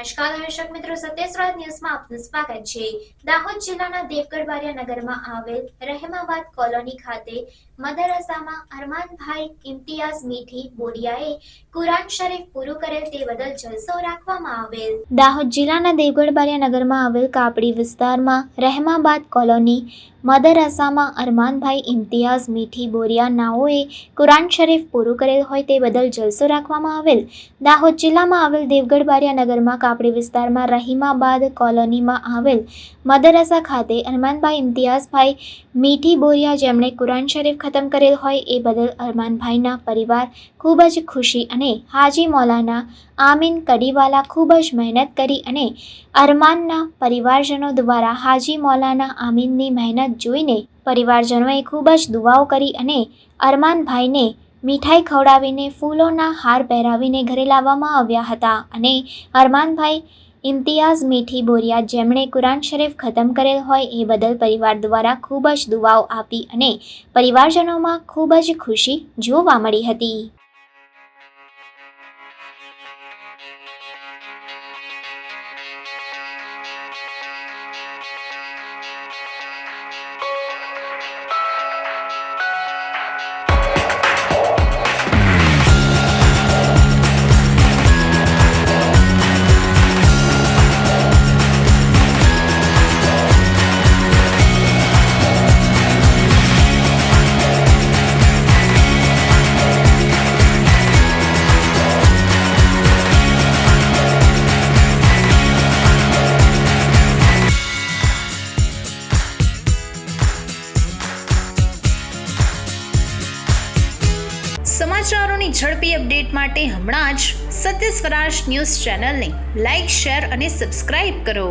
નમસ્કાર દર્શક મિત્રો, સત્યસ્રાજ ન્યૂઝમાં આપનું સ્વાગત છે। દાહોદ જિલ્લાના દેવગઢ બારિયા નગરમાં આવેલ રહેમાબાદ કોલોની ખાતે મદરસામાં અરમાનભાઈ ઇમ્તિયાઝ મીઠી બોરિયાએ કુરાન શરીફ પૂરું કરેલ તે બદલ જલસો રાખવામાં આવેલ। દાહોદ જિલ્લાના દેવગઢ બારિયા નગરમાં આવેલ કાપડી વિસ્તારમાં રહેમાબાદ કોલોની મદરસામાં અરમાનભાઈ ઇમ્તિયાઝ મીઠી બોરિયા નાઓએ કુરાન શરીફ પૂરું કરેલ હોય તે બદલ જલસો રાખવામાં આવેલ। દાહોદ જિલ્લામાં આવેલ દેવગઢ બારિયા નગરમાં કાપડી વિસ્તારમાં રહીમાબાદ કોલોનીમાં આવેલ મદરસા ખાતે અરમાનભાઈ ઇમ્તિયાઝભાઈ મીઠી બોરિયા જેમણે કુરાન શરીફ ખતમ કરેલ હોય એ બદલ અરમાનભાઈના પરિવાર ખૂબ જ ખુશી અને હાજી મૌલાના આમીન કડીવાલા ખૂબ જ મહેનત કરી અને અરમાનના પરિવારજનો દ્વારા હાજી મૌલાના આમીનની મહેનત જોઈને પરિવારજનોએ ખૂબ જ દુઆઓ કરી અને અરમાનભાઈને મીઠાઈ ખવડાવીને ફૂલોના હાર પહેરાવીને ઘરે લાવવામાં આવ્યા હતા અને અરમાનભાઈ ઇમ્તિયાઝ મીઠી બોરિયા જેમણે કુરાન શરીફ ખતમ કરેલ હોય એ બદલ પરિવાર દ્વારા ખૂબ જ દુઆઓ આપી અને પરિવારજનોમાં ખૂબ જ ખુશી જોવા મળી હતી। સમાચારોની ઝડપી અપડેટ માટે હમણાં જ સત્ય સ્વરાજ ન્યૂઝ ચેનલને લાઇક, શેર અને સબસ્ક્રાઇબ કરો।